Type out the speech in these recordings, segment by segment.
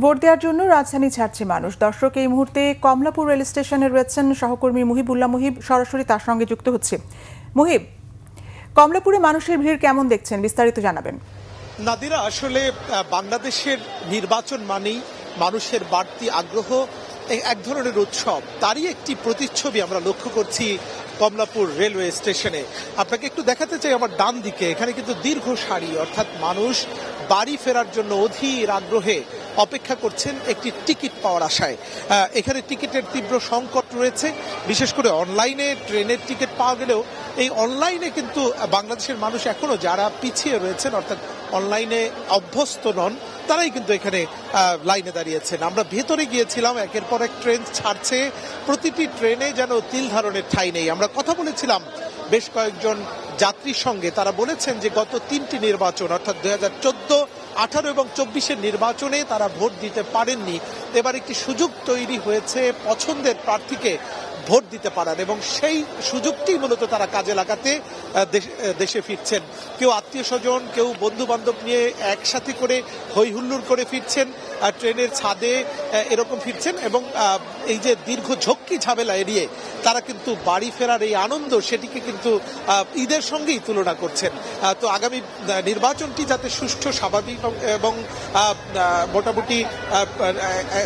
Vote দেওয়ার জন্য রাজধানী ছাড়ছে মানুষ। দর্শক, এই মুহূর্তে কমলাপুর রেল স্টেশনে রয়েছেন সহকর্মী মুহিবুল্লাহ মুহিব, সরাসরি তার সঙ্গে যুক্ত হচ্ছে। মুহিব, কমলাপুরে মানুষের ভিড় কেমন দেখছেন, বিস্তারিত জানাবেন। নাদিরা, আসলে বাংলাদেশের নির্বাচন মানেই মানুষের বাড়তি আগ্রহ, এক ধরনের উৎসব, তারই একটি প্রতিচ্ছবি আমরা লক্ষ্য করছি কমলাপুর রেলওয়ে স্টেশনে। আপনাকে একটু দেখাতে চাই আমার ডান দিকে, এখানে কিন্তু দীর্ঘ সারি, অর্থাৎ মানুষ বাড়ি ফেরার জন্য অধীর আগ্রহে অপেক্ষা করছেন একটি টিকিট পাওয়ার আশায়। এখানে টিকিটের তীব্র সংকট রয়েছে, বিশেষ করে অনলাইনে ট্রেনের টিকিট পাওয়া গেলেও এই অনলাইনে কিন্তু বাংলাদেশের মানুষ এখনো যারা পিছিয়ে রয়েছেন, অর্থাৎ অনলাইনে অভ্যস্ত নন, তারাই কিন্তু এখানে লাইনে দাঁড়িয়েছেন। আমরা ভেতরে গিয়েছিলাম, একের পর এক ট্রেন ছাড়ছে, প্রতিটি ট্রেনে যেন তিল ধারণের ঠাঁই নেই। আমরা কথা বলেছিলাম বেশ কয়েকজন যাত্রীর সঙ্গে, তারা বলেছেন যে গত 3টি নির্বাচন, অর্থাৎ 2014, 18 এবং 24-এর নির্বাচনে তারা ভোট দিতে পারেননি। এবার একটি সুযোগ তৈরি হয়েছে পছন্দের প্রার্থীকে ভোট দিতে পারার, এবং সেই সুযোগটি মূলত তারা কাজে লাগাতে দেশে ফিরছেন। কেউ আত্মীয় স্বজন, কেউ বন্ধু বান্ধব নিয়ে একসাথে করে হই হুল্লোড় করে ফিরছেন, ট্রেনের ছাদে এরকম ফিরছেন, এবং এই যে দীর্ঘ ঝক্কি ঝামেলা এড়িয়ে তারা কিন্তু বাড়ি ফেরার এই আনন্দ, সেটিকে কিন্তু ঈদের সঙ্গেই তুলনা করছেন। তো আগামী নির্বাচনটি যাতে সুষ্ঠু, স্বাভাবিক এবং মোটামুটি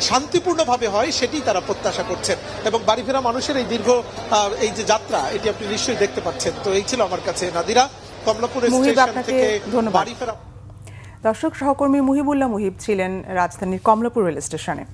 শান্তিপূর্ণভাবে হয়, সেটি তারা প্রত্যাশা করছেন। এবং বাড়ি ফেরা মানুষের এই দীর্ঘ এই যে যাত্রা, এটি আপনি নিশ্চয়ই দেখতে পাচ্ছেন। তো এই ছিল আমার কাছে নাদিরা, কমলাপুর স্টেশন থেকে বাড়ি ফেরা। দর্শক, সহকর্মী মুহিবুল্লাহ মুহিব ছিলেন রাজধানীর কমলাপুর রেল স্টেশনে।